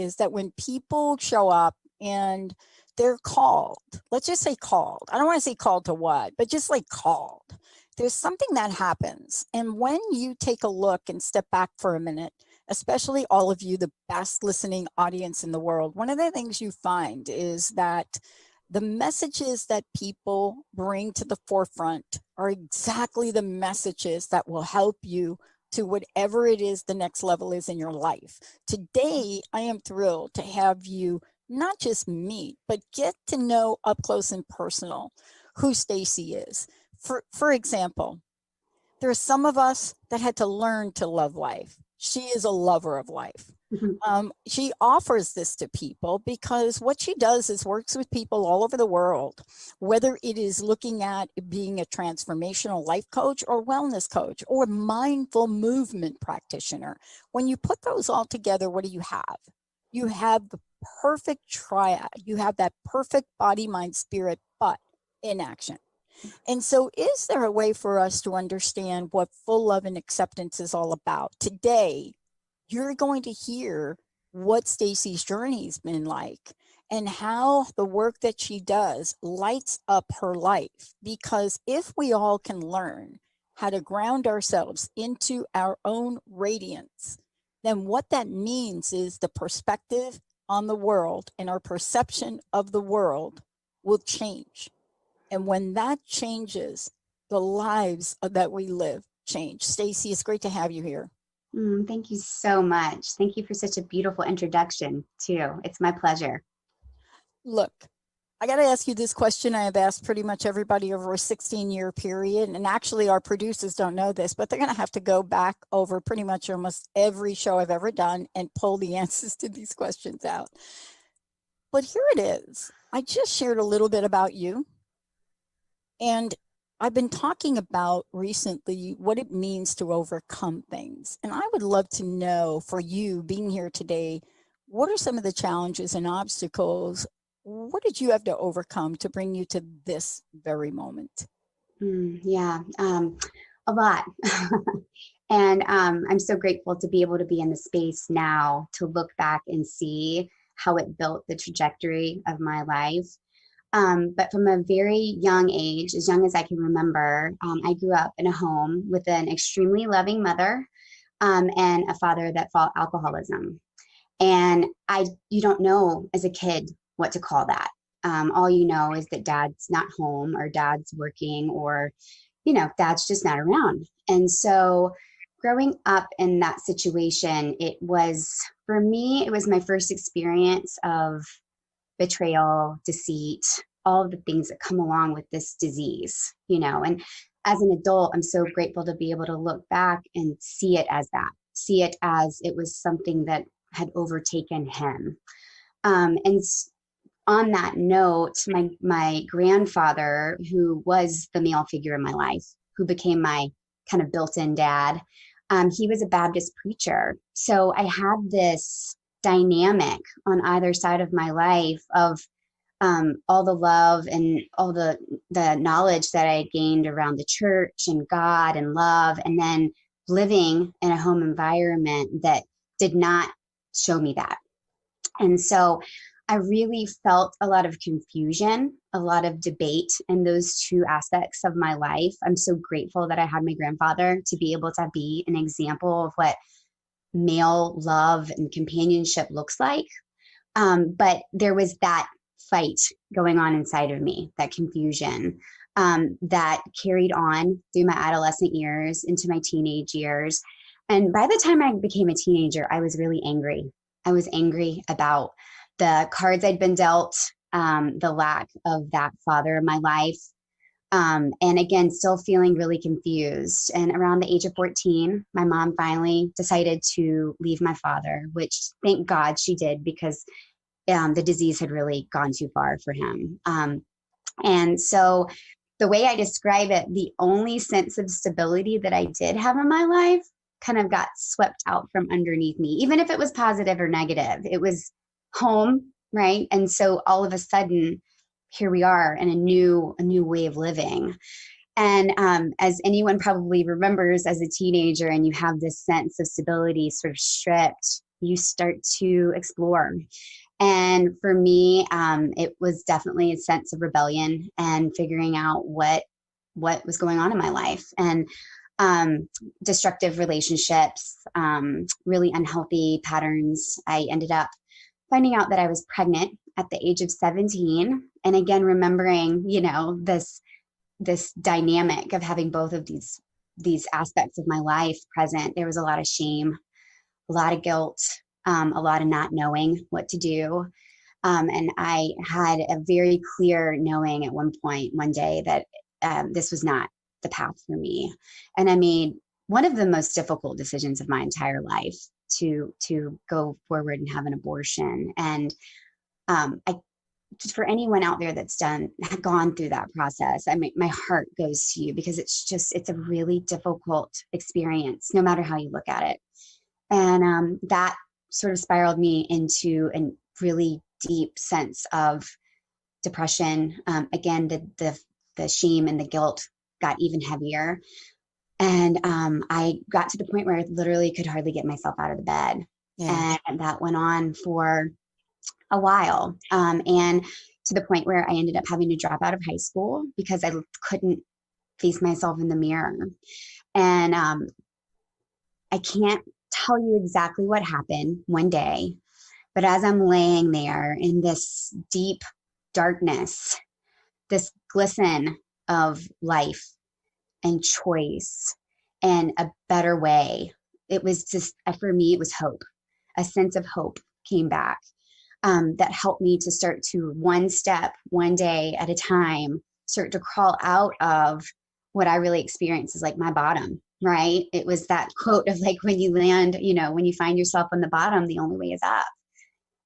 is that when people show up and they're called, let's just say called. I don't want to say called to what, but just like called. There's something that happens. And when you take a look and step back for a minute, especially all of you, the best listening audience in the world, one of the things you find is that the messages that people bring to the forefront are exactly the messages that will help you to whatever it is the next level is in your life. Today, I am thrilled to have you not just meet, but get to know up close and personal who Stacie is. For example, there are some of us that had to learn to love life. She is a lover of life. She offers this to people because what she does is works with people all over the world, whether it is looking at being a transformational life coach or wellness coach or mindful movement practitioner. When you put those all together, what do you have? You have the perfect triad. You have that perfect body, mind, spirit, but in action. And so is there a way for us to understand what full love and acceptance is all about? Today, you're going to hear what Stacie's journey has been like and how the work that she does lights up her life. Because if we all can learn how to ground ourselves into our own radiance, then what that means is the perspective on the world and our perception of the world will change. And when that changes, the lives that we live change. Stacie, it's great to have you here. Thank you so much. Thank you for such a beautiful introduction, too. It's my pleasure. Look, I got to ask you this question. I have asked pretty much everybody over a 16-year period. And actually, our producers don't know this, but they're going to have to go back over pretty much almost every show I've ever done and pull the answers to these questions out. But here it is. I just shared a little bit about you. And I've been talking about recently what it means to overcome things. And I would love to know, for you being here today, what are some of the challenges and obstacles? What did you have to overcome to bring you to this very moment? A lot. And I'm so grateful to be able to be in the space now to look back and see how it built the trajectory of my life. But from a very young age, as young as I can remember, I grew up in a home with an extremely loving mother and a father that fought alcoholism. And you don't know as a kid what to call that. All you know is that dad's not home or dad's working or, dad's just not around. And so growing up in that situation, for me, it was my first experience of betrayal, deceit, all of the things that come along with this disease, and as an adult, I'm so grateful to be able to look back and see it as that, see it as it was something that had overtaken him. And on that note, my grandfather, who was the male figure in my life, who became my kind of built-in dad, he was a Baptist preacher. So I had this dynamic on either side of my life of all the love and all the knowledge that I had gained around the church and God and love, and then living in a home environment that did not show me that. And so I really felt a lot of confusion, a lot of debate in those two aspects of my life. I'm so grateful that I had my grandfather to be able to be an example of what male love and companionship looks like. But there was that fight going on inside of me, that confusion that carried on through my adolescent years into my teenage years. And by the time I became a teenager, I was really angry. I was angry about the cards I'd been dealt, the lack of that father in my life. And again, still feeling really confused. And around the age of 14, my mom finally decided to leave my father, which thank God she did, because the disease had really gone too far for him. And so the way I describe it, the only sense of stability that I did have in my life kind of got swept out from underneath me, even if it was positive or negative. It was home, right? And so all of a sudden, here we are in a new way of living. And as anyone probably remembers as a teenager, and you have this sense of stability sort of stripped, you start to explore. And for me, it was definitely a sense of rebellion and figuring out what was going on in my life, and destructive relationships, really unhealthy patterns. I ended up finding out that I was pregnant at the age of 17, and again remembering, this dynamic of having both of these aspects of my life present. There was a lot of shame, a lot of guilt, a lot of not knowing what to do. And I had a very clear knowing at one day that this was not the path for me. And I made one of the most difficult decisions of my entire life to go forward and have an abortion. And I just, for anyone out there that's gone through that process, I mean, my heart goes to you, because it's a really difficult experience, no matter how you look at it. And that sort of spiraled me into a really deep sense of depression. Again, the shame and the guilt got even heavier. And I got to the point where I literally could hardly get myself out of the bed. Yeah. And that went on for a while. And to the point where I ended up having to drop out of high school because I couldn't face myself in the mirror. And I can't tell you exactly what happened one day, but as I'm laying there in this deep darkness, this glisten of life and choice and a better way, it was just, for me, it was hope. A sense of hope came back, that helped me to start to, one step, one day at a time, start to crawl out of what I really experienced as like my bottom, right? It was that quote of like, when you land, when you find yourself on the bottom, the only way is up.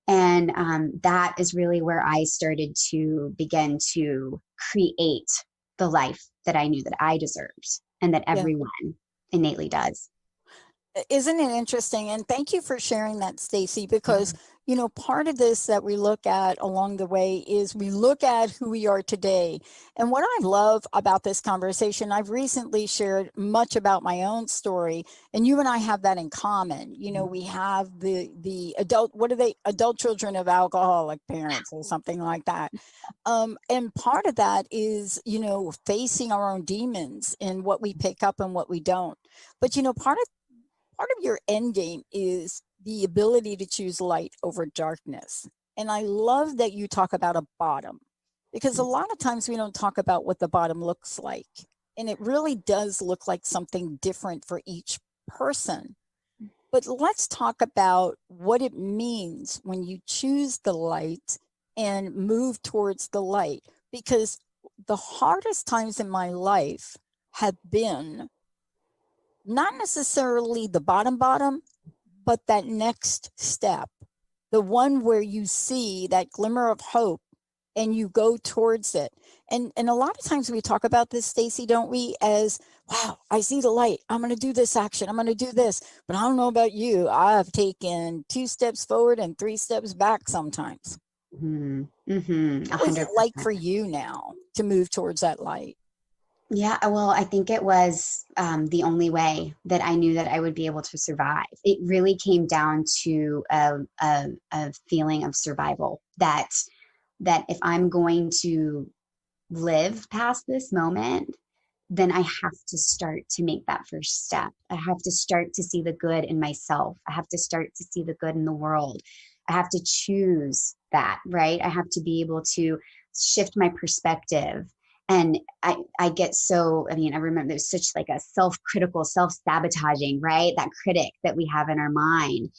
And that is really where I started to begin to create the life that I knew that I deserved and that everyone innately does. Isn't it interesting? And thank you for sharing that, Stacie, because part of this that we look at along the way is we look at who we are today. And what I love about this conversation, I've recently shared much about my own story, and you and I have that in common. We have the adult, adult children of alcoholic parents or something like that. And part of that is, facing our own demons and what we pick up and what we don't. But, part of your end game is the ability to choose light over darkness. And I love that you talk about a bottom, because a lot of times we don't talk about what the bottom looks like. And it really does look like something different for each person. But let's talk about what it means when you choose the light and move towards the light, because the hardest times in my life have been not necessarily the bottom, but that next step, the one where you see that glimmer of hope and you go towards it. And a lot of times we talk about this, Stacie, don't we, as, wow, I see the light. I'm going to do this action. I'm going to do this. But I don't know about you. I've taken 2 steps forward and 3 steps back sometimes. Mm-hmm. Mm-hmm. What was it like for you now to move towards that light? Yeah, well, I think it was the only way that I knew that I would be able to survive. It really came down to a feeling of survival, that if I'm going to live past this moment, then I have to start to make that first step. I have to start to see the good in myself. I have to start to see the good in the world. I have to choose that, right? I have to be able to shift my perspective. And I get so, I remember there's such like a self-critical, self-sabotaging, right? That critic that we have in our mind,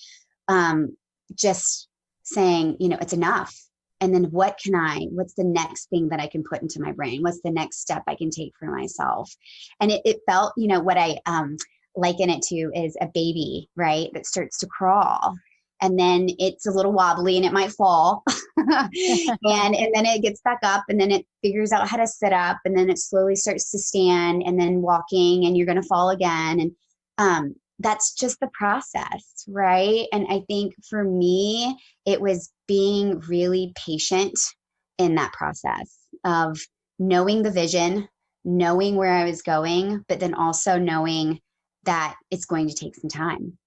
just saying, it's enough. And then what's the next thing that I can put into my brain? What's the next step I can take for myself? And it felt, what I liken it to is a baby, right? That starts to crawl. And then it's a little wobbly and it might fall. and then it gets back up, and then it figures out how to sit up, and then it slowly starts to stand, and then walking, and you're going to fall again. And that's just the process, right? And I think for me, it was being really patient in that process of knowing the vision, knowing where I was going, but then also knowing that it's going to take some time.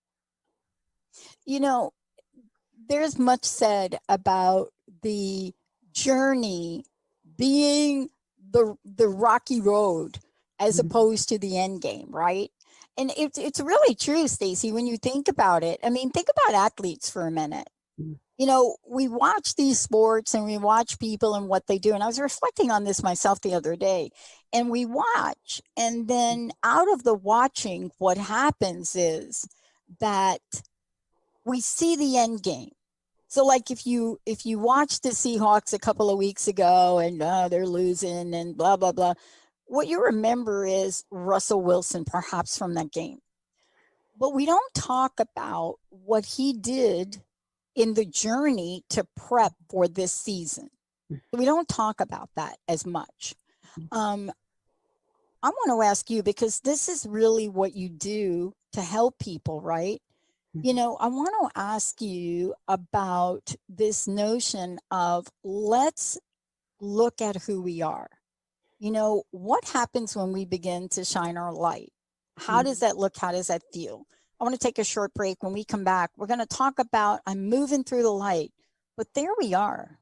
there's much said about the journey being the rocky road as Mhm. opposed to the end game, right? And it's really true, Stacie, when you think about it. I mean, think about athletes for a minute. Mhm. You know, we watch these sports and we watch people and what they do. And I was reflecting on this myself the other day. And we watch, and then out of the watching, what happens is that we see the end game. So like if you watch the Seahawks a couple of weeks ago and they're losing and blah blah blah, what you remember is Russell Wilson perhaps from that game. But we don't talk about what he did in the journey to prep for this season. We don't talk about that as much. Um, I want to ask you, because this is really what you do to help people, right? You know, I want to ask you about this notion of let's look at who we are. You know, what happens when we begin to shine our light? How does that look? How does that feel? I want to take a short break. When we come back, we're going to talk about I'm moving through the light, but there we are.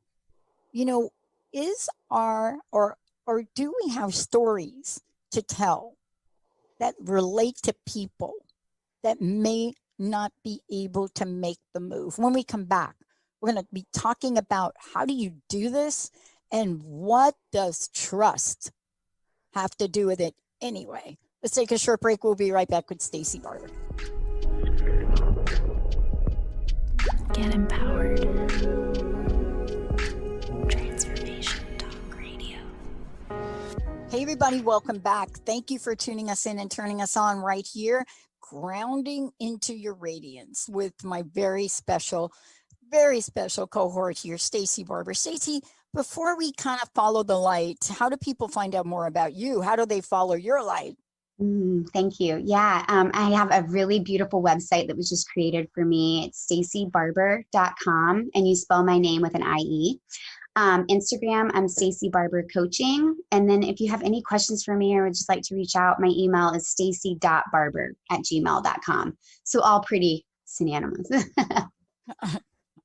You know, is our or do we have stories to tell that relate to people that may not be able to make the move? When we come back, we're going to be talking about how do you do this and what does trust have to do with it anyway. Let's take a short break. We'll be right back with Stacie Barber. Get empowered. Transformation Talk Radio. Hey, everybody, welcome back. Thank you for tuning us in and turning us on right here, grounding into your radiance with my very special cohort here, Stacie Barber. Stacie, before we kind of follow the light, how do people find out more about you? How do they follow your light? Thank you. Yeah, I have a really beautiful website that was just created for me. It's staciebarber.com, and you spell my name with an IE. Instagram, I'm Stacie Barber Coaching. And then if you have any questions for me or would just like to reach out, my email is stacie.barber@gmail.com. So all pretty synonymous.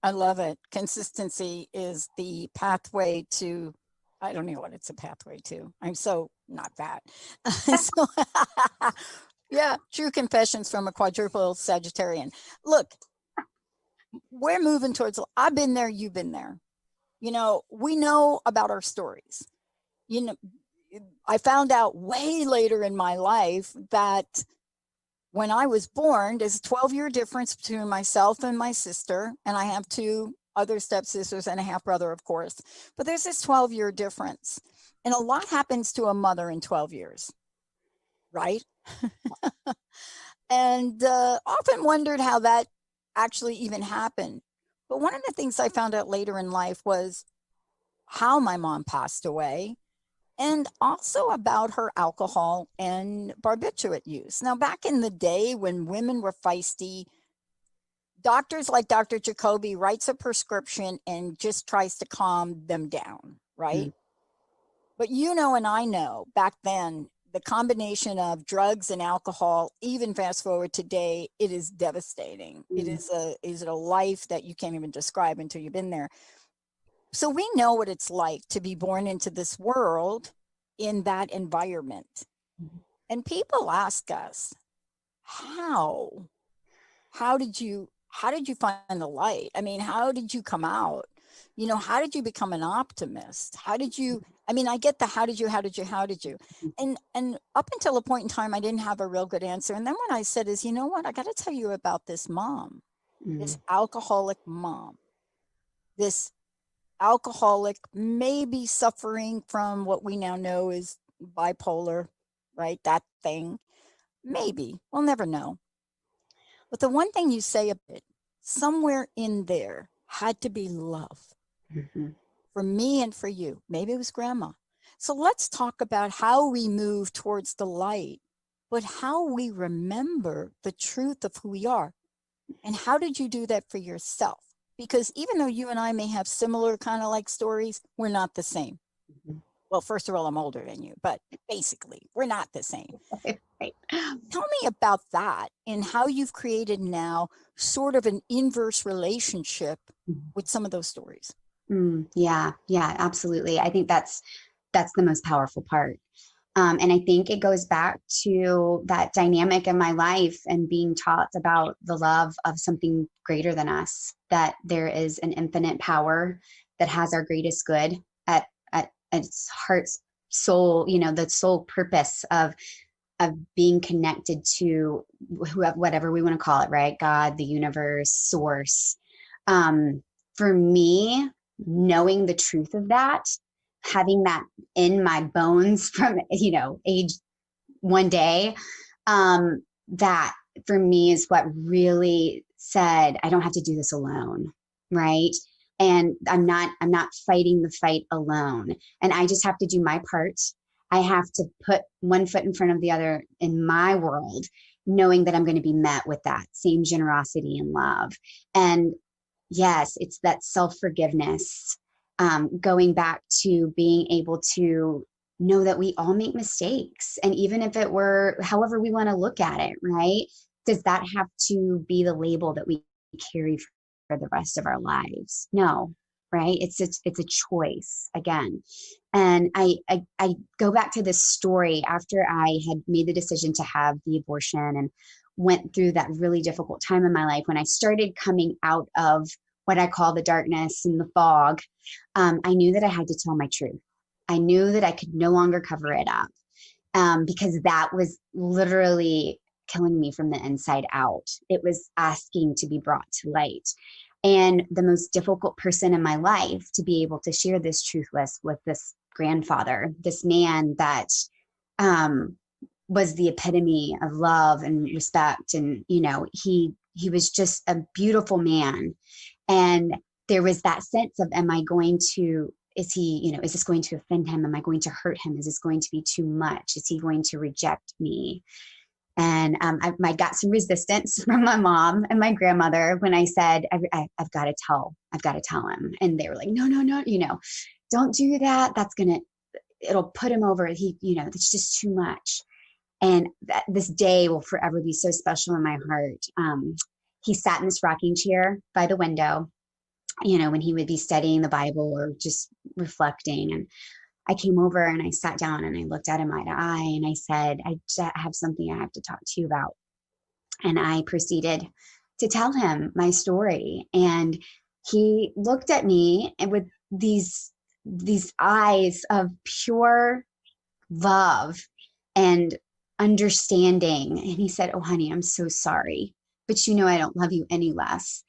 I love it. Consistency is the pathway to, I don't know what it's a pathway to. I'm so not that. So, yeah, true confessions from a quadruple Sagittarian. Look, we're moving towards, I've been there, you've been there. You know, we know about our stories. You know, I found out way later in my life that when I was born, there's a 12-year difference between myself and my sister, and I have two other stepsisters and a half brother, of course. But there's this 12-year difference, and a lot happens to a mother in 12 years, right? And often wondered how that actually even happened. But one of the things I found out later in life was how my mom passed away, and also about her alcohol and barbiturate use. Now, back in the day when women were feisty, doctors like Dr. Jacoby writes a prescription and just tries to calm them down, right? But you know, and I know back then, the combination of drugs and alcohol, even fast forward today, it is devastating. It is a life that you can't even describe until you've been there. So we know what it's like to be born into this world in that environment. And people ask us, how? How did you find the light? I mean, how did you come out? You know, how did you become an optimist? How did you, I mean, I get the how did you? And up until a point in time, I didn't have a real good answer. And then what I said is, you know what? I got to tell you about this mom, this alcoholic mom, this alcoholic, maybe suffering from what we now know is bipolar, right? That thing. Maybe. We'll never know. But the one thing you say a bit, somewhere in there had to be love for me and for you. Maybe it was grandma. So let's talk about how we move towards the light, but how we remember the truth of who we are. And how did you do that for yourself? Because even though you and I may have similar kind of like stories, we're not the same. Well, first of all, I'm older than you, but basically we're not the same. Right. Tell me about that and how you've created now sort of an inverse relationship with some of those stories. Yeah, absolutely. I think that's the most powerful part. And I think it goes back to that dynamic in my life and being taught about the love of something greater than us, that there is an infinite power that has our greatest good at its heart's soul, the sole purpose of being connected to whatever we want to call it, right? God, the universe, source. For me, knowing the truth of that, having that in my bones from, age one day, that for me is what really said, I don't have to do this alone. Right. And I'm not fighting the fight alone. And I just have to do my part. I have to put one foot in front of the other in my world, knowing that I'm going to be met with that same generosity and love. And yes, it's that self-forgiveness, going back to being able to know that we all make mistakes. And even if it were however we want to look at it, right? Does that have to be the label that we carry for the rest of our lives? No, right? It's a choice again. And I go back to this story after I had made the decision to have the abortion and went through that really difficult time in my life when I started coming out of what I call the darkness and the fog. I knew that I had to tell my truth. I knew that I could no longer cover it up, because that was literally killing me from the inside out. It was asking to be brought to light. And the most difficult person in my life to be able to share this truth with this grandfather, this man that was the epitome of love and respect. And, he was just a beautiful man. And there was that sense of, is this going to offend him? Am I going to hurt him? Is this going to be too much? Is he going to reject me? And I got some resistance from my mom and my grandmother when I said, I've got to tell him. And they were like, no, don't do that. It'll put him over. It's just too much. And this day will forever be so special in my heart. He sat in this rocking chair by the window, when he would be studying the Bible or just reflecting. And I came over and I sat down and I looked at him eye to eye and I said, I have something I have to talk to you about. And I proceeded to tell him my story. And he looked at me and with these eyes of pure love and understanding. And he said, "Oh, honey, I'm so sorry, but I don't love you any less."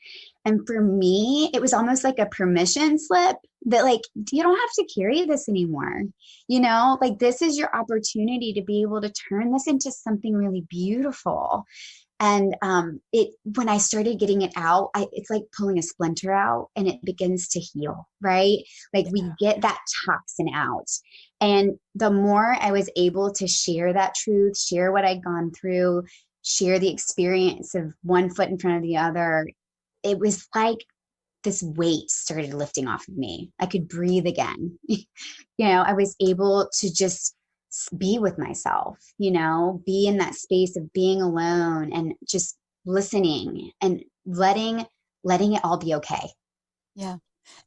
And for me, it was almost like a permission slip that you don't have to carry this anymore. This is your opportunity to be able to turn this into something really beautiful. And when I started getting it out, it's like pulling a splinter out and it begins to heal, right? We get that toxin out. And the more I was able to share that truth, share what I'd gone through, share the experience of one foot in front of the other, it was like this weight started lifting off of me. I could breathe again. I was able to just be with myself, be in that space of being alone and just listening and letting it all be okay. Yeah.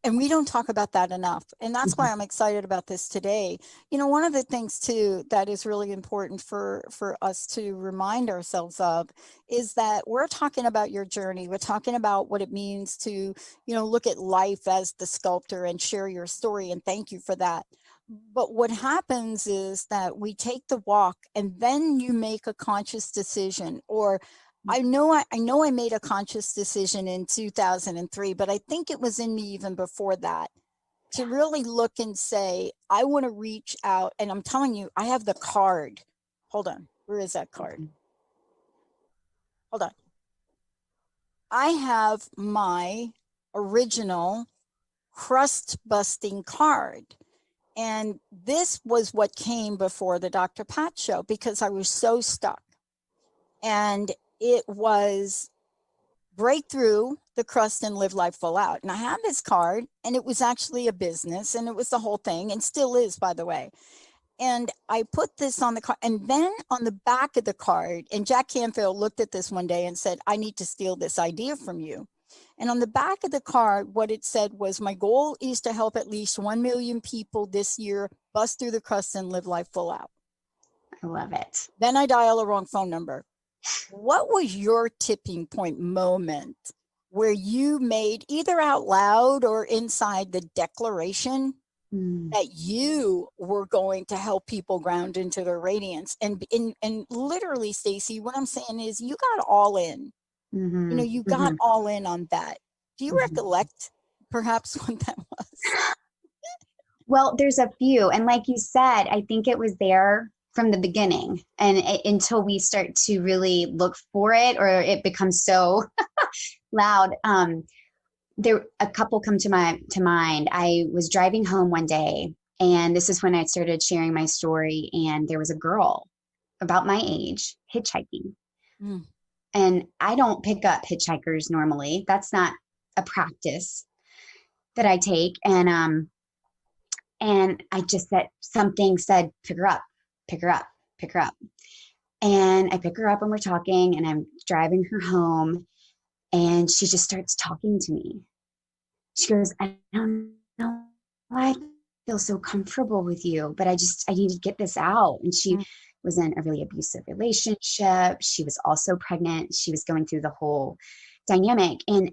And we don't talk about that enough. And that's why I'm excited about this today. One of the things too that is really important for us to remind ourselves of is that we're talking about your journey. We're talking about what it means to, look at life as the sculptor and share your story. And thank you for that. But what happens is that we take the walk and then you make a conscious decision, or I know I made a conscious decision in 2003, but I think it was in me even before that to really look and say, I want to reach out. And I'm telling you, I have the card. Hold on. Where is that card? Hold on. I have my original crust busting card. And this was what came before the Dr. Pat show because I was so stuck. And it was break through the crust and live life full out. And I had this card, and it was actually a business, and it was the whole thing, and still is, by the way. And I put this on the card, and then on the back of the card, and Jack Canfield looked at this one day and said, I need to steal this idea from you. And on the back of the card, what it said was, my goal is to help at least 1 million people this year bust through the crust and live life full out. I love it. Then I dial a wrong phone number. What was your tipping point moment where you made, either out loud or inside, the declaration that you were going to help people ground into their radiance? And literally, Stacie, what I'm saying is, you got all in. Mm-hmm. You know, you got all in on that. Do you recollect perhaps what that was? Well, there's a few. And like you said, I think it was there from the beginning, and until we start to really look for it, or it becomes so loud. There, a couple come to mind. I was driving home one day, and this is when I started sharing my story, and there was a girl about my age hitchhiking. And I don't pick up hitchhikers normally. That's not a practice that I take. And I just said, pick her up, pick her up, pick her up. And I pick her up, and we're talking, and I'm driving her home, and she just starts talking to me. She goes, I don't know why I feel so comfortable with you, but I need to get this out. And she was in a really abusive relationship. She was also pregnant. She was going through the whole dynamic, and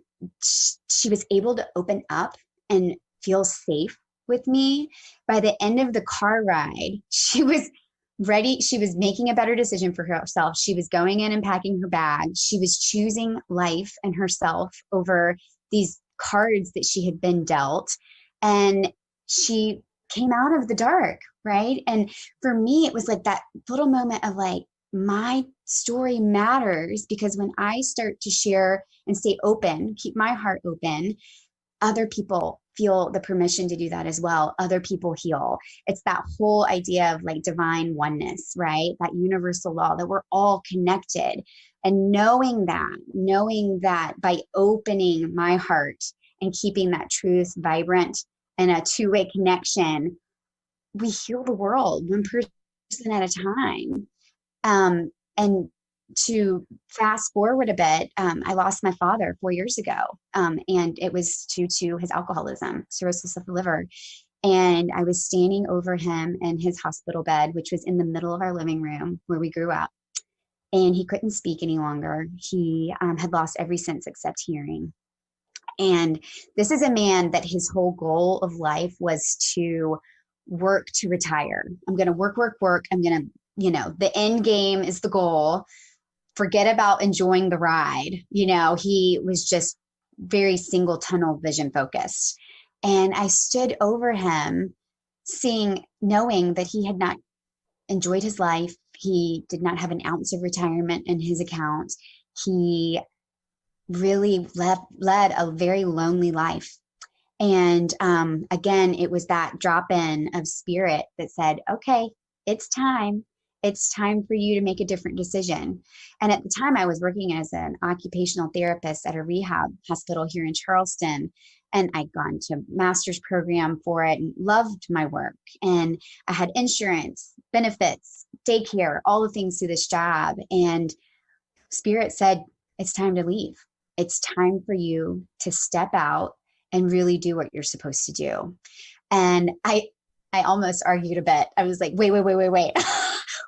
she was able to open up and feel safe with me. By the end of the car ride, she was ready. She was making a better decision for herself. She was going in and packing her bag. She was choosing life and herself over these cards that she had been dealt. And she came out of the dark, right? And for me, it was like that little moment of like, my story matters, because when I start to share and stay open, keep my heart open, other people feel the permission to do that as well. Other people heal. It's that whole idea of like divine oneness, right? That universal law that we're all connected. And knowing that by opening my heart and keeping that truth vibrant and a two-way connection, we heal the world one person at a time. And to fast forward a bit, I lost my father 4 years ago, and it was due to his alcoholism, cirrhosis of the liver. And I was standing over him in his hospital bed, which was in the middle of our living room where we grew up. And he couldn't speak any longer. He had lost every sense except hearing. And this is a man that his whole goal of life was to work to retire. I'm going to work. I'm going to, the end game is the goal. Forget about enjoying the ride. He was just very single tunnel vision focused. And I stood over him, knowing that he had not enjoyed his life. He did not have an ounce of retirement in his account. He really led a very lonely life. And again, it was that drop in of spirit that said, okay, it's time. It's time for you to make a different decision. And at the time, I was working as an occupational therapist at a rehab hospital here in Charleston. And I'd gone to master's program for it and loved my work. And I had insurance, benefits, daycare, all the things through this job. And Spirit said, it's time to leave. It's time for you to step out and really do what you're supposed to do. And I almost argued a bit. I was like, wait.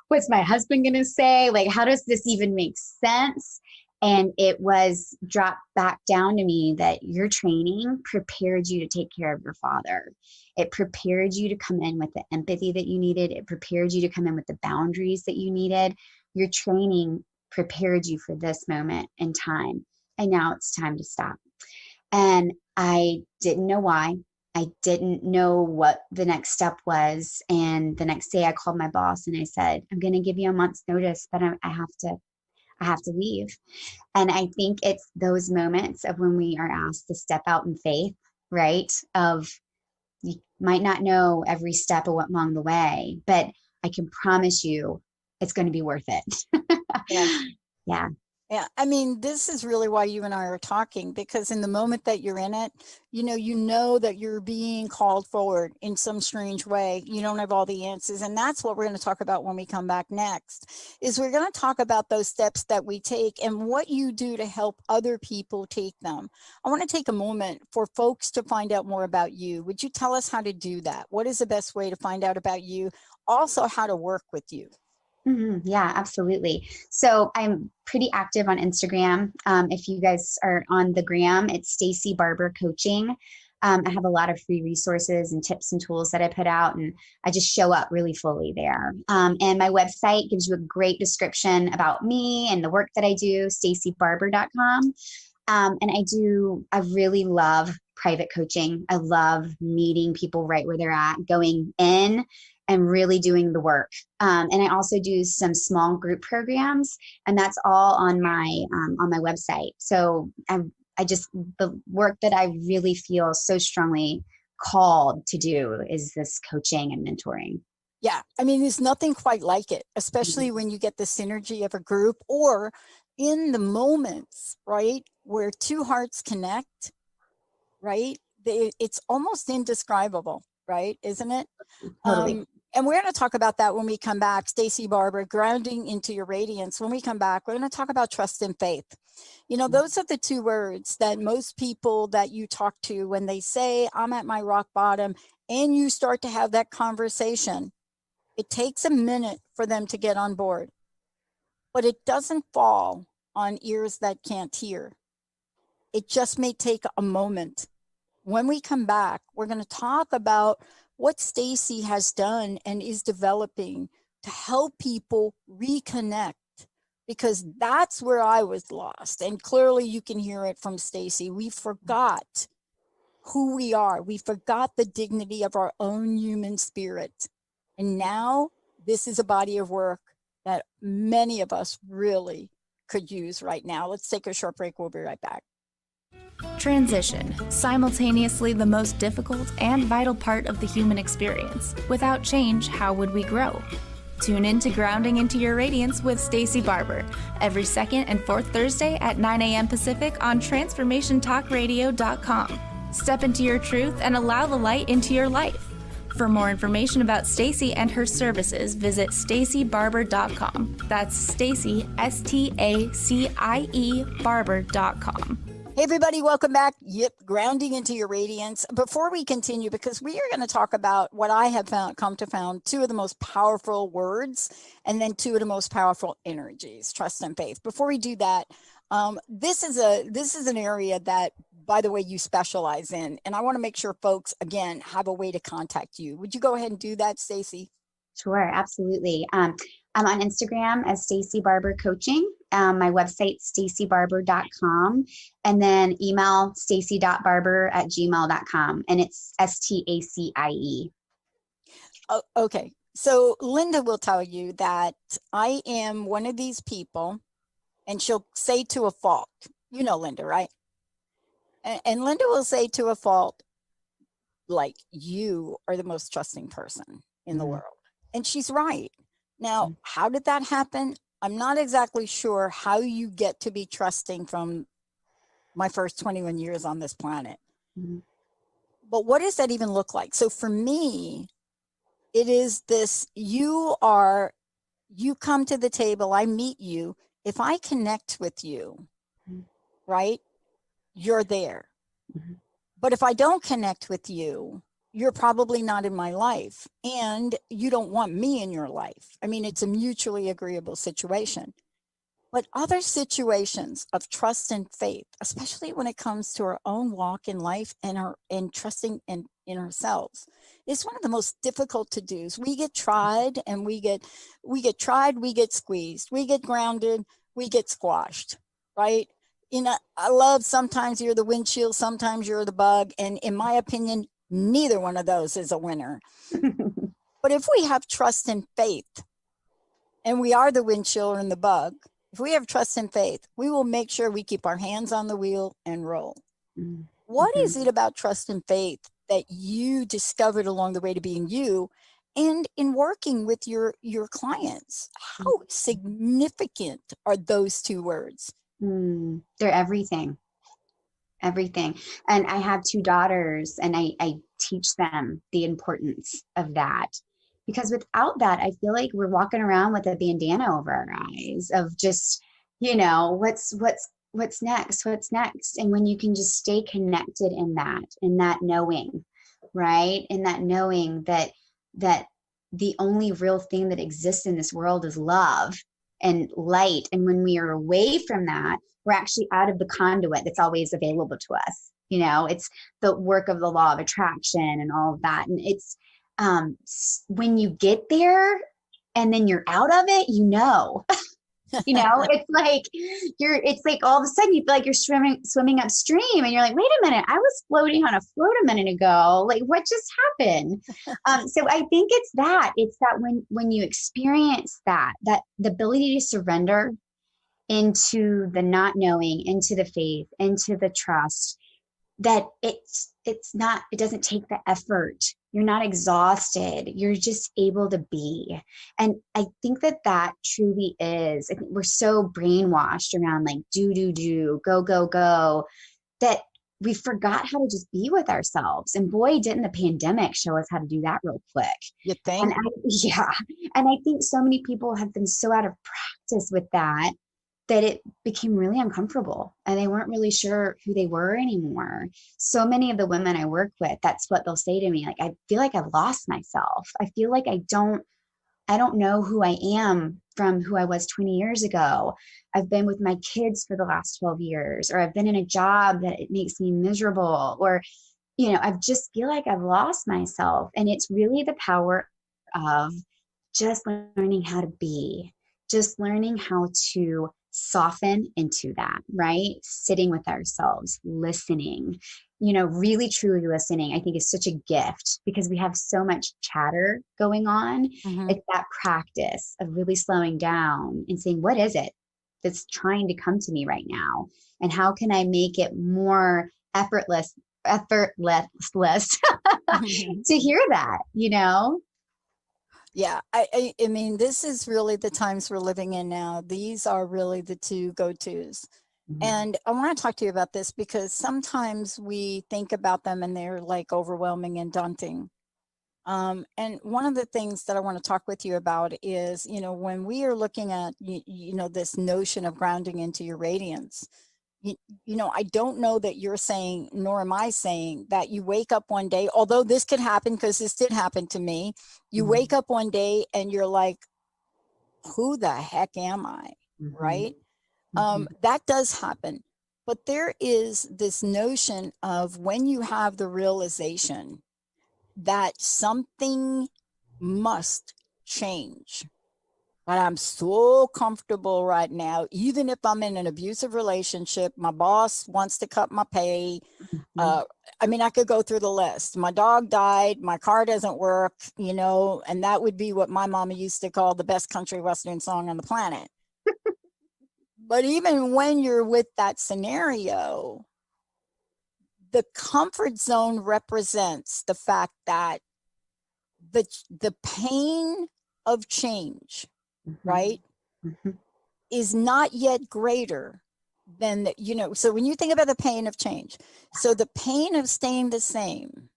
What's my husband going to say? Like, how does this even make sense? And it was dropped back down to me that your training prepared you to take care of your father. It prepared you to come in with the empathy that you needed. It prepared you to come in with the boundaries that you needed. Your training prepared you for this moment in time. And now it's time to stop. And I didn't know why. I didn't know what the next step was. And the next day I called my boss and I said, I'm going to give you a month's notice, but I have to leave. And I think it's those moments of when we are asked to step out in faith, right? Of, you might not know every step along the way, but I can promise you it's going to be worth it. Yeah. Yeah. Yeah, I mean, this is really why you and I are talking, because in the moment that you're in it, you know that you're being called forward in some strange way. You don't have all the answers. And that's what we're going to talk about when we come back next, is we're going to talk about those steps that we take and what you do to help other people take them. I want to take a moment for folks to find out more about you. Would you tell us how to do that? What is the best way to find out about you? Also, how to work with you. Yeah, absolutely. So I'm pretty active on Instagram. If you guys are on the gram, it's Stacie Barber Coaching. I have a lot of free resources and tips and tools that I put out, and I just show up really fully there. And my website gives you a great description about me and the work that I do, staciebarber.com. And I really love private coaching. I love meeting people right where they're at, going in and really doing the work. And I also do some small group programs, and that's all on my website. So the work that I really feel so strongly called to do is this coaching and mentoring. Yeah, I mean, there's nothing quite like it, especially when you get the synergy of a group or in the moments, right, where two hearts connect, right? It's almost indescribable, right? Isn't it? Totally. And we're going to talk about that when we come back. Stacie Barber, grounding into your radiance. When we come back, we're going to talk about trust and faith. Those are the two words that most people that you talk to, when they say, I'm at my rock bottom, and you start to have that conversation, it takes a minute for them to get on board, but it doesn't fall on ears that can't hear. It just may take a moment. When we come back, we're going to talk about what Stacie has done and is developing to help people reconnect, because that's where I was lost. And clearly you can hear it from Stacie. We forgot who we are. We forgot the dignity of our own human spirit. And now this is a body of work that many of us really could use right now. Let's take a short break. We'll be right back. Transition, simultaneously the most difficult and vital part of the human experience. Without change, how would we grow? Tune in to Grounding into Your Radiance with Stacie Barber every second and fourth Thursday at 9 a.m. Pacific on TransformationTalkRadio.com. Step into your truth and allow the light into your life. For more information about Stacie and her services, visit staciebarber.com. That's Stacie, STACIE, Barber.com. Hey, everybody, welcome back. Yep, grounding into your radiance. Before we continue, because we are going to talk about what I have come to found two of the most powerful words and then two of the most powerful energies, trust and faith. Before we do that, this is an area that, by the way, you specialize in. And I want to make sure folks, again, have a way to contact you. Would you go ahead and do that, Stacie? Sure, absolutely. I'm on Instagram as Stacie Barber Coaching. My website, staciebarber.com, and then email stacie.barber@gmail.com, and it's STACIE. Oh, okay. So Linda will tell you that I am one of these people, and she'll say to a fault, you know Linda, right? And Linda will say to a fault, like, you are the most trusting person in the world. And she's right. Now, how did that happen? I'm not exactly sure how you get to be trusting from my first 21 years on this planet. But what does that even look like? So for me, it is this, you come to the table, I meet you. If I connect with you, right, you're there. But if I don't connect with you, you're probably not in my life, and you don't want me in your life. I mean, it's a mutually agreeable situation. But other situations of trust and faith, especially when it comes to our own walk in life and trusting in ourselves, is one of the most difficult to do. We get tried and we get squeezed, we get grounded, we get squashed, right? I love, sometimes you're the windshield, sometimes you're the bug. And in my opinion, neither one of those is a winner. But if we have trust and faith, and we are the windshield and the bug, if we have trust and faith, we will make sure we keep our hands on the wheel and roll. What is it about trust and faith that you discovered along the way to being you? And in working with your clients, how significant are those two words? They're everything. Everything. And I have two daughters, and I teach them the importance of that, because without that, I feel like we're walking around with a bandana over our eyes of just, what's next. And when you can just stay connected in that knowing, right? In that knowing that the only real thing that exists in this world is love and light. And when we are away from that, we're actually out of the conduit that's always available to us. It's the work of the law of attraction and all of that. And it's when you get there and then you're out of it, it's like all of a sudden you feel like you're swimming upstream, and you're like, wait a minute, I was floating on a float a minute ago. Like, what just happened? So I think it's that when you experience that the ability to surrender into the not knowing, into the faith, into the trust, that it doesn't take the effort. You're not exhausted. You're just able to be. And I think that truly is, I think we're so brainwashed around like do, go, that we forgot how to just be with ourselves. And boy, didn't the pandemic show us how to do that real quick. You think? And I think so many people have been so out of practice with that it became really uncomfortable, and they weren't really sure who they were anymore. So many of the women I work with, that's what they'll say to me. Like, I feel like I've lost myself. I feel like I don't know who I am from who I was 20 years ago. I've been with my kids for the last 12 years, or I've been in a job that it makes me miserable, or, I just feel like I've lost myself. And it's really the power of just learning how to be, just learning how to soften into that, right? Sitting with ourselves, listening, really truly listening, I think is such a gift, because we have so much chatter going on. Mm-hmm. It's that practice of really slowing down and saying, what is it that's trying to come to me right now? And how can I make it more effortless to hear that, Yeah, I mean, this is really the times we're living in now. These are really the two go-tos. Mm-hmm. And I want to talk to you about this, because sometimes we think about them and they're like overwhelming and daunting. And one of the things that I want to talk with you about is, when we are looking at, this notion of grounding into your radiance, I don't know that you're saying, nor am I saying, that you wake up one day, although this could happen, because this did happen to me. You mm-hmm. wake up one day and you're like, who the heck am I? Mm-hmm. Right? Mm-hmm. That does happen. But there is this notion of when you have the realization that something must change. But I'm so comfortable right now, even if I'm in an abusive relationship, my boss wants to cut my pay. Mm-hmm. I could go through the list. My dog died, my car doesn't work, and that would be what my mama used to call the best country western song on the planet. But even when you're with that scenario, the comfort zone represents the fact that the pain of change, mm-hmm. right, mm-hmm. is not yet greater than, so when you think about the pain of change, so the pain of staying the same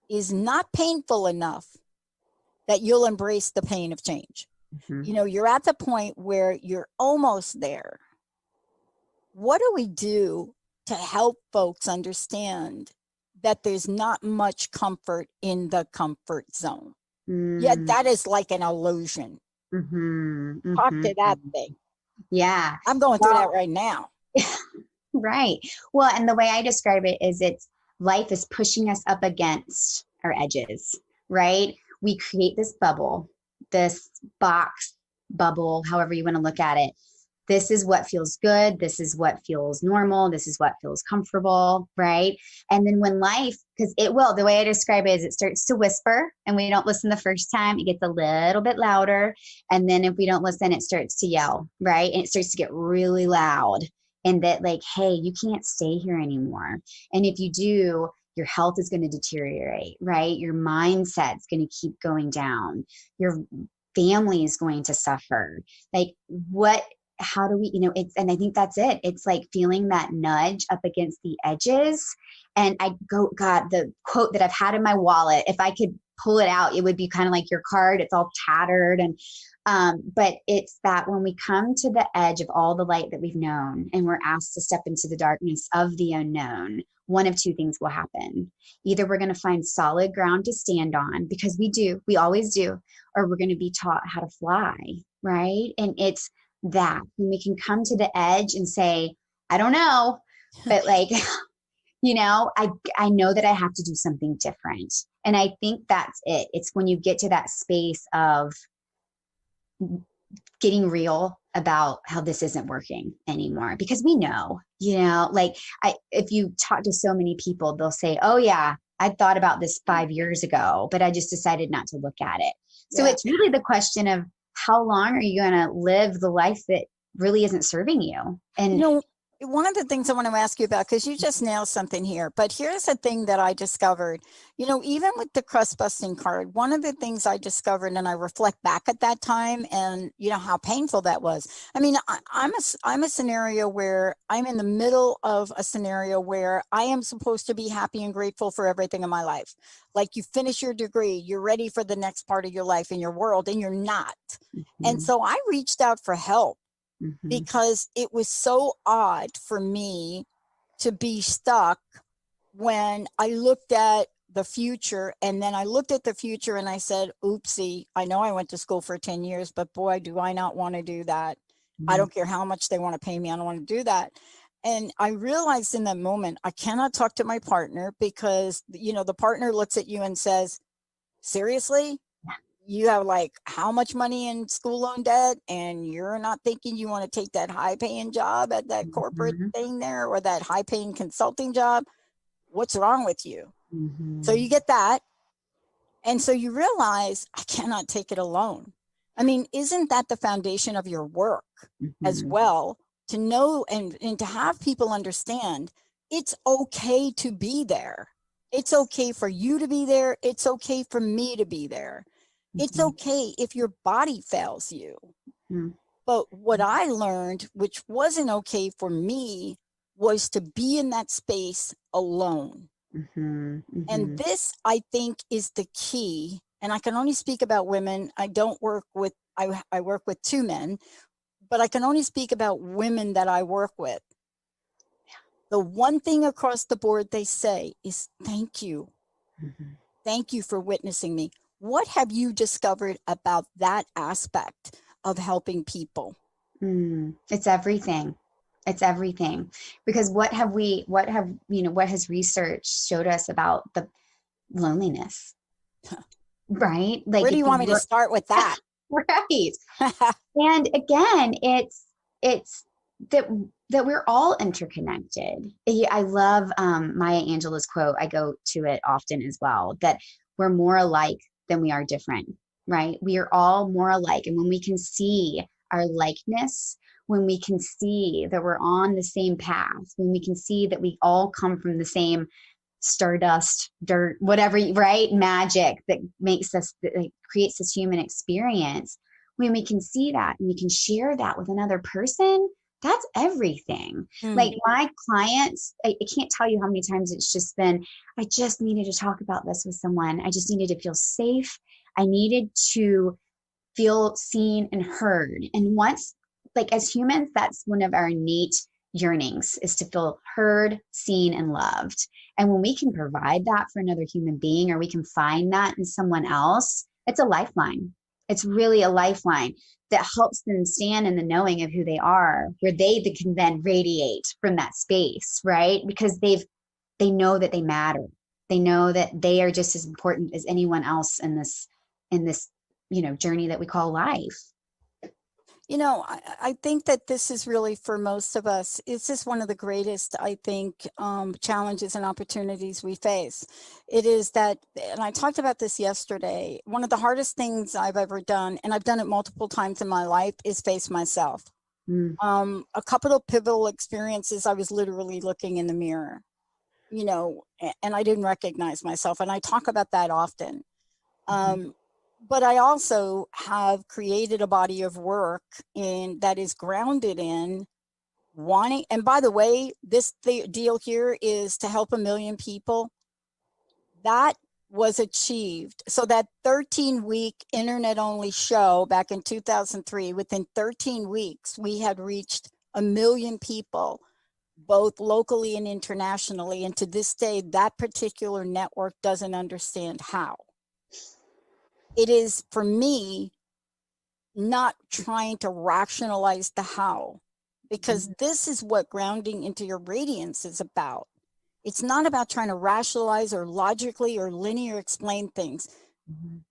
is not painful enough that you'll embrace the pain of change. Mm-hmm. You're at the point where you're almost there. What do we do to help folks understand that there's not much comfort in the comfort zone? Yeah, that is like an illusion. Mm-hmm. Talk to that thing. Yeah. I'm going through that right now. Right. Well, and the way I describe it is life is pushing us up against our edges, right? We create this bubble, this box bubble, however you want to look at it. This is what feels good. This is what feels normal. This is what feels comfortable, right? And then when life, because the way I describe it is it starts to whisper and we don't listen the first time, it gets a little bit louder. And then if we don't listen, it starts to yell, right? And it starts to get really loud. And that like, hey, you can't stay here anymore. And if you do, your health is going to deteriorate, right? Your mindset's going to keep going down. Your family is going to suffer. Like how do we, and I think that's it. It's like feeling that nudge up against the edges. And God, the quote that I've had in my wallet, if I could pull it out, it would be kind of like your card. It's all tattered. And, but it's that when we come to the edge of all the light that we've known and we're asked to step into the darkness of the unknown, one of two things will happen. Either we're going to find solid ground to stand on, because we always do, or we're going to be taught how to fly, right? And it's that when we can come to the edge and say, I don't know, but like, I know that I have to do something different. And I think that's it. It's when you get to that space of getting real about how this isn't working anymore, because we know, if you talk to so many people, they'll say, oh yeah, I thought about this 5 years ago, but I just decided not to look at it. So it's really the question of how long are you going to live the life that really isn't serving you? And one of the things I want to ask you about, because you just nailed something here, but here's a thing that I discovered, even with the crust busting card, one of the things I discovered, and I reflect back at that time and how painful that was. I mean, I'm a scenario where I'm in the middle of a scenario where I am supposed to be happy and grateful for everything in my life. Like, you finish your degree, you're ready for the next part of your life in your world, and you're not. Mm-hmm. And so I reached out for help. Mm-hmm. Because it was so odd for me to be stuck when I looked at the future. And then I looked at the future and I said, oopsie, I know I went to school for 10 years, but boy, do I not want to do that. Mm-hmm. I don't care how much they want to pay me. I don't want to do that. And I realized in that moment, I cannot talk to my partner because, the partner looks at you and says, seriously? You have like how much money in school loan debt, and you're not thinking you want to take that high paying job at that corporate thing there, or that high paying consulting job. What's wrong with you? Mm-hmm. So you get that. And so you realize, I cannot take it alone. I mean, isn't that the foundation of your work as well? To know and to have people understand it's okay to be there. It's okay for you to be there. It's okay for me to be there. It's okay if your body fails you. Mm-hmm. But what I learned, which wasn't okay for me, was to be in that space alone. Mm-hmm. Mm-hmm. And this, I think, is the key. And I can only speak about women. I work with 2 men, but I can only speak about women that I work with. The one thing across the board they say is, thank you. Mm-hmm. Thank you for witnessing me. What have you discovered about that aspect of helping people? It's everything. It's everything. Because what has research showed us about the loneliness? Right? Like, where do you want me to start with that? Right. And again, it's that we're all interconnected. I love Maya Angelou's quote. I go to it often as well, that we're more alike than we are different, right? We are all more alike. And when we can see our likeness, when we can see that we're on the same path, when we can see that we all come from the same stardust, dirt, whatever, right? Magic that makes us, that creates this human experience. When we can see that and we can share that with another person, that's everything. Like, my clients, I can't tell you how many times it's just been, I just needed to talk about this with someone. I just needed to feel safe. I needed to feel seen and heard. And once, like, as humans, that's one of our innate yearnings, is to feel heard, seen, and loved. And when we can provide that for another human being, or we can find that in someone else, it's a lifeline. It's really a lifeline that helps them stand in the knowing of who they are, where they can then radiate from that space, right? Because they know that they matter. They know that they are just as important as anyone else in this journey that we call life. I think that this is really, for most of us, it's just one of the greatest, I think, challenges and opportunities we face. It is that, and I talked about this yesterday, one of the hardest things I've ever done, and I've done it multiple times in my life, is face myself. A couple of pivotal experiences, I was literally looking in the mirror. you know, and I didn't recognize myself. And I talk about that often. But I also have created a body of work that is grounded in wanting, and by the way, this deal here is to help 1 million people. That was achieved. So that 13-week internet-only show back in 2003, within 13 weeks, we had reached 1 million people, both locally and internationally. And to this day, that particular network doesn't understand how. It is, for me, not trying to rationalize the how, because this is what grounding into your radiance is about. It's not about trying to rationalize or logically or linear explain things.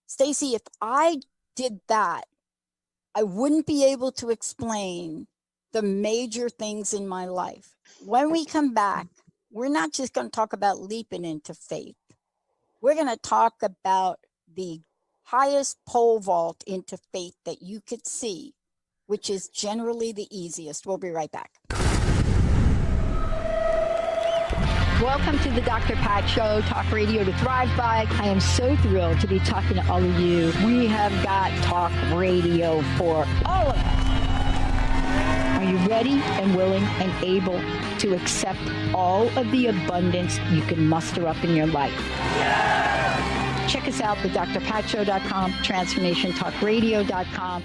Stacie, if I did that, I wouldn't be able to explain the major things in my life. When we come back, we're not just going to talk about leaping into faith. We're going to talk about the highest pole vault into faith that you could see, which is generally the easiest. We'll be right back. Welcome to the Dr. Pat Show, talk radio to thrive by. I am so thrilled to be talking to all of you. We have got talk radio for all of us. Are you ready and willing and able to accept all of the abundance you can muster up in your life? Check us out, thedrpatshow.com, transformationtalkradio.com.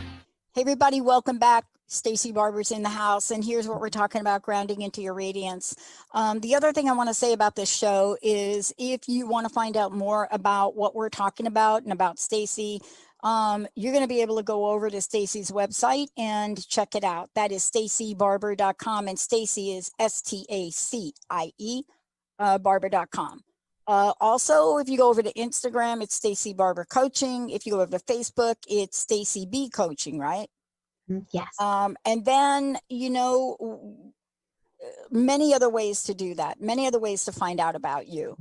Hey, everybody, welcome back. Stacie Barber's in the house, and here's what we're talking about: grounding into your radiance. The other thing I want to say about this show is, if you want to find out more about what we're talking about and about Stacie, you're going to be able to go over to Stacie's website and check it out. That is staciebarber.com, and Stacie is Stacie, barber.com. Also, if you go over to Instagram, it's Stacie Barber Coaching. If you go over to Facebook, it's Stacie B Coaching, right? Yes. And then, you know, many other ways to do that, many other ways to find out about you.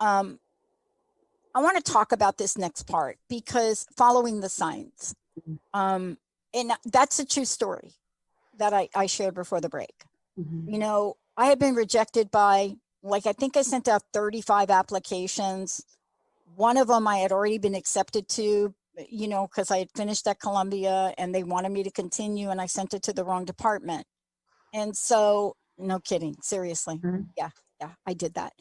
I want to talk about this next part, because following the signs, and that's a true story that I shared before the break. You know, I had been rejected by, like, I think I sent out 35 applications. One of them I had already been accepted to, you know, because I had finished at Columbia and they wanted me to continue, and I sent it to the wrong department. And so, no kidding, seriously. Yeah, I did that.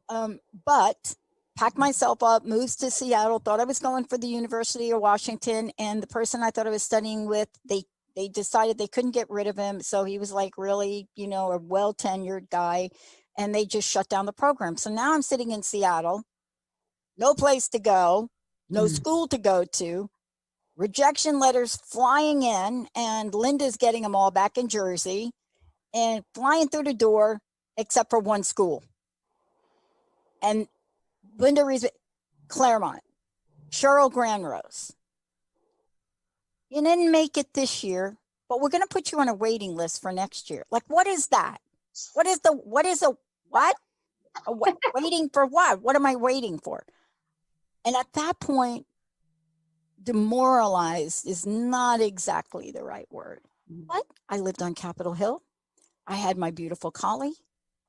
But packed myself up, moved to Seattle, thought I was going for the University of Washington, and the person I thought I was studying with, they decided they couldn't get rid of him. So he was like really, you know, a well-tenured guy, and they just shut down the program. So now I'm sitting in Seattle, no place to go, no school to go to, rejection letters flying in, and Linda's getting them all back in Jersey and flying through the door, except for one school. And Linda reads Claremont, Cheryl Granrose. You didn't make it this year, but we're going to put you on a waiting list for next year. Like, what is that? What? Waiting for what? What am I waiting for? And at that point, demoralized is not exactly the right word. But I lived on Capitol Hill. I had my beautiful collie.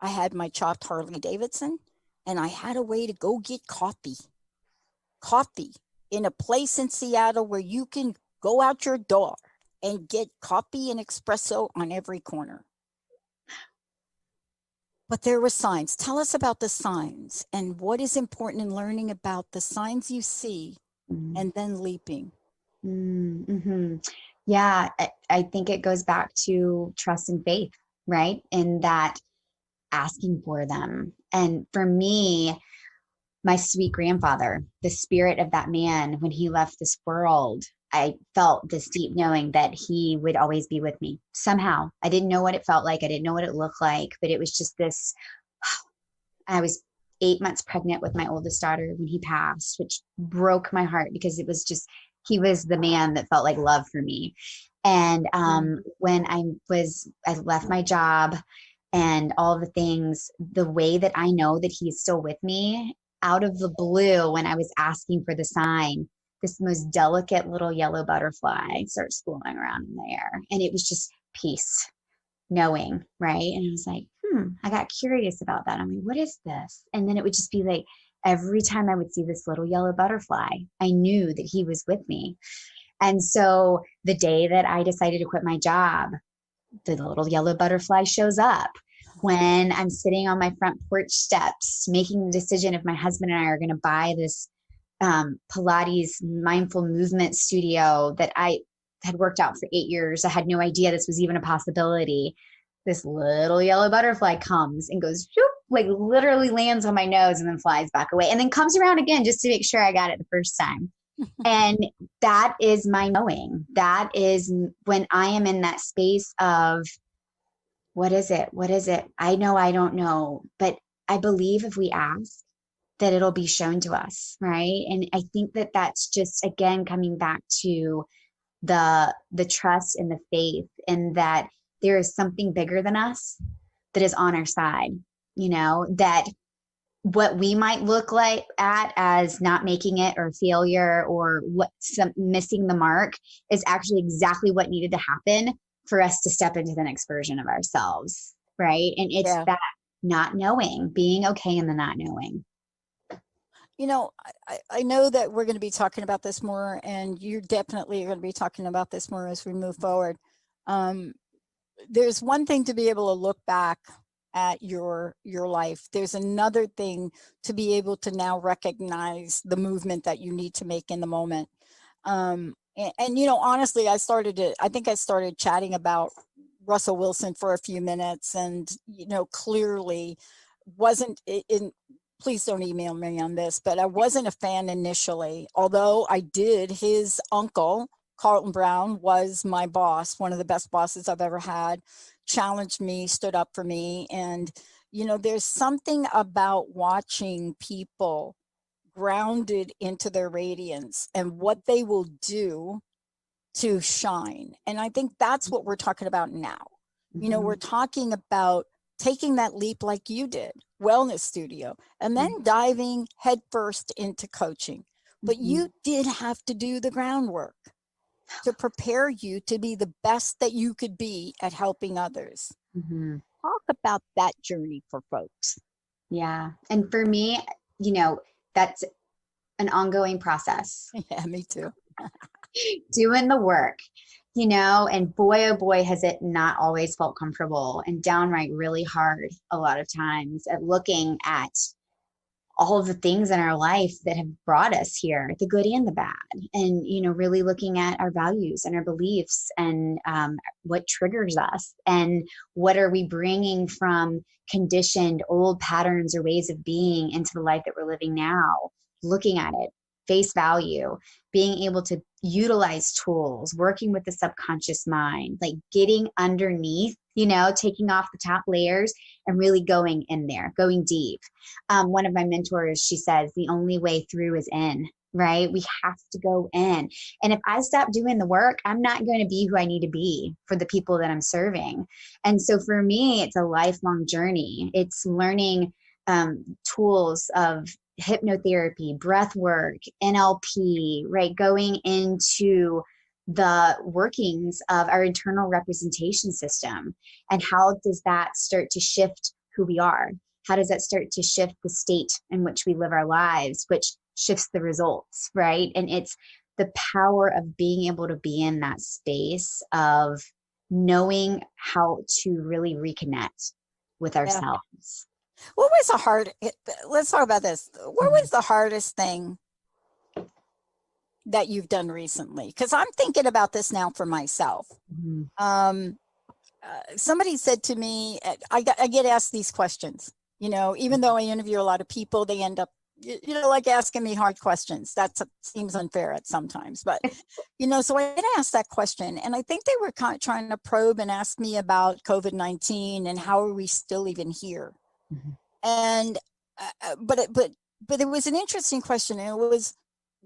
I had my chopped Harley Davidson, and I had a way to go get coffee. Coffee in a place in Seattle where you can go out your door and get coffee and espresso on every corner. But there were signs. Tell us about the signs and what is important in learning about the signs you see and then leaping. Yeah, I think it goes back to trust and faith, right? In that asking for them. And for me, my sweet grandfather, the spirit of that man, when he left this world, I felt this deep knowing that he would always be with me somehow. I didn't know what it felt like. I didn't know what it looked like, but it was just this. I was 8 months pregnant with my oldest daughter when he passed, which broke my heart, because it was just, he was the man that felt like love for me. And when I left my job and all the things, the way that I know that he's still with me, out of the blue, when I was asking for the sign, this most delicate little yellow butterfly starts flying around in the air. And it was just peace, knowing, right? And I was like, I got curious about that. I'm like, what is this? And then it would just be like, every time I would see this little yellow butterfly, I knew that he was with me. And so the day that I decided to quit my job, the little yellow butterfly shows up. When I'm sitting on my front porch steps, making the decision if my husband and I are going to buy this Pilates mindful movement studio that I had worked out for 8 years. I had no idea this was even a possibility. This little yellow butterfly comes and goes, whoop, like literally lands on my nose and then flies back away and then comes around again just to make sure I got it the first time. And that is my knowing. That is when I am in that space of, what is it? What is it? I know I don't know, but I believe if we ask, that it'll be shown to us, right? And I think that that's just, again, coming back to the trust and the faith, and that there is something bigger than us that is on our side, that what we might look like at as not making it or failure or missing the mark is actually exactly what needed to happen for us to step into the next version of ourselves, right? And it's that not knowing, being okay in the not knowing. I know that we're going to be talking about this more, and you definitely are going to be talking about this more as we move forward. There's one thing to be able to look back at your life. There's another thing to be able to now recognize the movement that you need to make in the moment. And honestly, I think I started chatting about Russell Wilson for a few minutes, and, clearly wasn't in, please don't email me on this, but I wasn't a fan initially, although his uncle, Carlton Brown, was my boss, one of the best bosses I've ever had, challenged me, stood up for me. And, there's something about watching people grounded into their radiance and what they will do to shine. And I think that's what we're talking about now. We're talking about taking that leap like you did, wellness studio, and then diving headfirst into coaching. But you did have to do the groundwork to prepare you to be the best that you could be at helping others. Talk about that journey for folks. Yeah. And for me, that's an ongoing process. Yeah, me too. Doing the work, and boy, oh boy, has it not always felt comfortable and downright really hard a lot of times at looking at all of the things in our life that have brought us here, the good and the bad, and, really looking at our values and our beliefs and what triggers us and what are we bringing from conditioned old patterns or ways of being into the life that we're living now, looking at it, face value, being able to utilize tools, working with the subconscious mind, like getting underneath, taking off the top layers and really going in there, going deep. One of my mentors, she says, the only way through is in, right? We have to go in. And if I stop doing the work, I'm not going to be who I need to be for the people that I'm serving. And so for me, it's a lifelong journey. It's learning tools of hypnotherapy, breath work, NLP, right? Going into the workings of our internal representation system. And how does that start to shift who we are? How does that start to shift the state in which we live our lives, which shifts the results, right? And it's the power of being able to be in that space of knowing how to really reconnect with ourselves. What was let's talk about this. What was the hardest thing that you've done recently? Because I'm thinking about this now for myself. Somebody said to me, I get asked these questions, even though I interview a lot of people, they end up, like asking me hard questions. That seems unfair at sometimes, but, so I get asked that question. And I think they were kind of trying to probe and ask me about COVID-19 and how are we still even here? And, but it was an interesting question. And it was,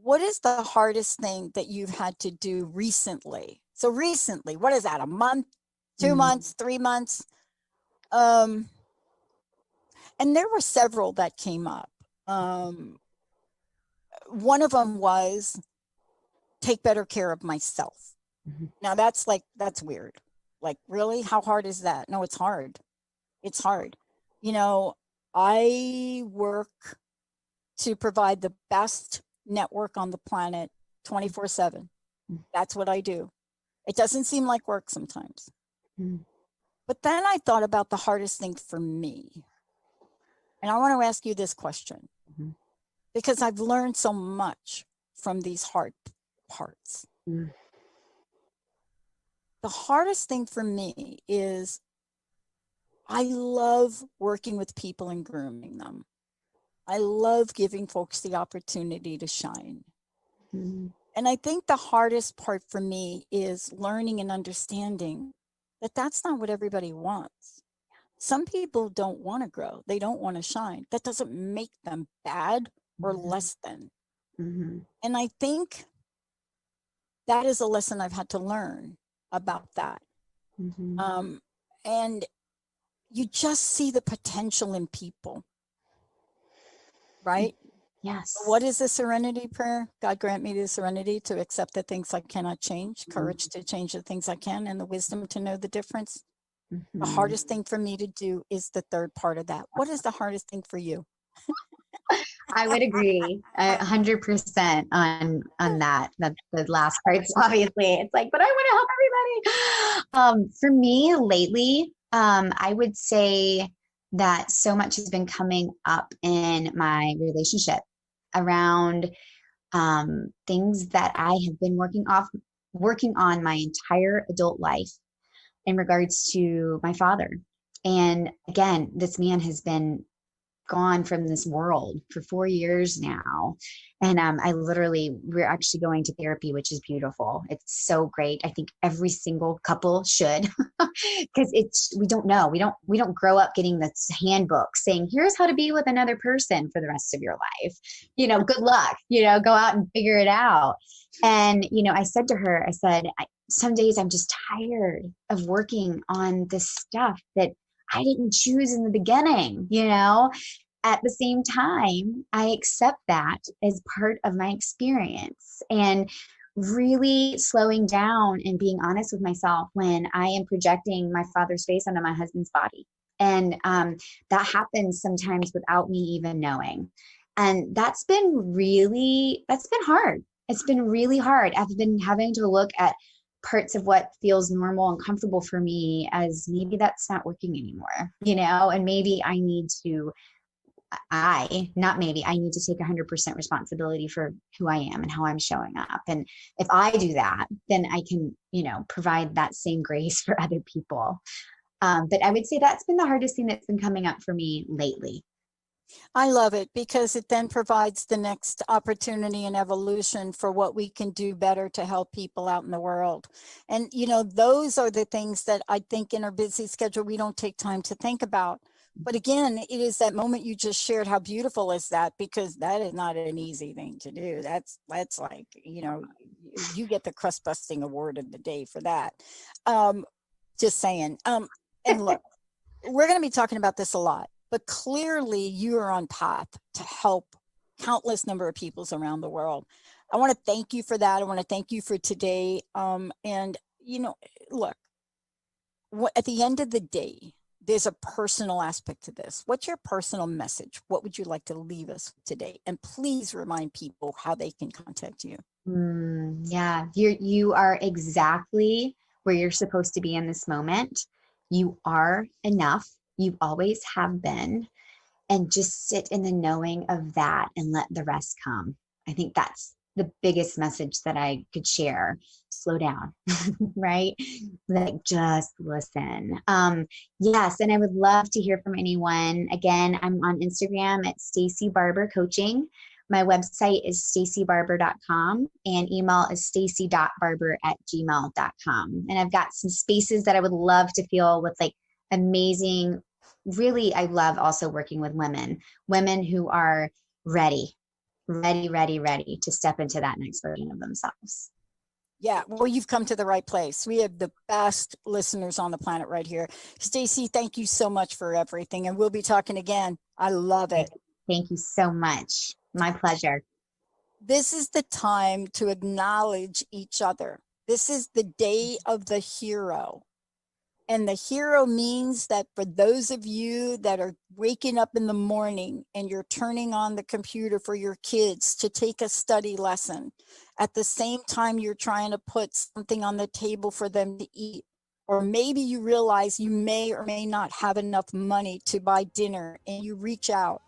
what is the hardest thing that you've had to do recently? So recently, what is that? A month, 2 months, 3 months? And there were several that came up. One of them was take better care of myself. Now that's weird. Like, really? How hard is that? No, it's hard. It's hard. You know, I work to provide the best network on the planet 24/7. That's what I do. It doesn't seem like work sometimes. Mm. But then I thought about the hardest thing for me. And I want to ask you this question Mhm. because I've learned so much from these hard parts. Mm. The hardest thing for me is I love working with people and grooming them. I love giving folks the opportunity to shine. Mm. And I think the hardest part for me is learning and understanding that that's not what everybody wants. Some people don't want to grow. They don't want to shine. That doesn't make them bad or less than. Mhm. And I think that is a lesson I've had to learn about that. Mhm. And you just see the potential in people, right? Yes. What is the serenity prayer? God grant me the serenity to accept the things I cannot change, courage to change the things I can, and the wisdom to know the difference. The Mhm. hardest thing for me to do is the third part of that. What is the hardest thing for you? I would agree 100% on that. That's the last parts, obviously. It's like, but I want to help everybody. For me lately, I would say that so much has been coming up in my relationship around things that I have been working on my entire adult life in regards to my father. And again, this man has been gone from this world for 4 years now. And we're actually going to therapy, which is beautiful. It's so great. I think every single couple should, because we don't know. We don't grow up getting this handbook saying, here's how to be with another person for the rest of your life. Good luck, go out and figure it out. And, I said to her, some days I'm just tired of working on this stuff that I didn't choose in the beginning, At the same time, I accept that as part of my experience and really slowing down and being honest with myself when I am projecting my father's face onto my husband's body. And that happens sometimes without me even knowing. And that's been hard. It's been really hard. I've been having to look at parts of what feels normal and comfortable for me as maybe that's not working anymore, and maybe I need to I need to take 100% responsibility for who I am and how I'm showing up. And if I do that, then I can, provide that same grace for other people. But I would say that's been the hardest thing that's been coming up for me lately. I love it because it then provides the next opportunity and evolution for what we can do better to help people out in the world. And, those are the things that I think in our busy schedule, we don't take time to think about. But again, it is that moment you just shared. How beautiful is that? Because that is not an easy thing to do. That's like, you get the crust busting award of the day for that. Just saying. And look, we're going to be talking about this a lot, but clearly you are on path to help countless number of peoples around the world. I want to thank you for that. I want to thank you for today. And look, at the end of the day, there's a personal aspect to this. What's your personal message? What would you like to leave us today? And please remind people how they can contact you. Yeah, you are exactly where you're supposed to be in this moment. You are enough. You always have been. And just sit in the knowing of that and let the rest come. I think that's the biggest message that I could share. Slow down, right? Like just listen. Yes, and I would love to hear from anyone. Again, I'm on Instagram at Stacie Barber Coaching. My website is staciebarber.com and email is stacie.barber@gmail.com. And I've got some spaces that I would love to feel with like amazing. Really, I love also working with women who are ready to step into that next version of themselves. Yeah, well, you've come to the right place. We have the best listeners on the planet right here. Stacie, thank you so much for everything. And we'll be talking again. I love it. Thank you so much. My pleasure. This is the time to acknowledge each other. This is the day of the hero. And the hero means that for those of you that are waking up in the morning and you're turning on the computer for your kids to take a study lesson, at the same time you're trying to put something on the table for them to eat, or maybe you realize you may or may not have enough money to buy dinner and you reach out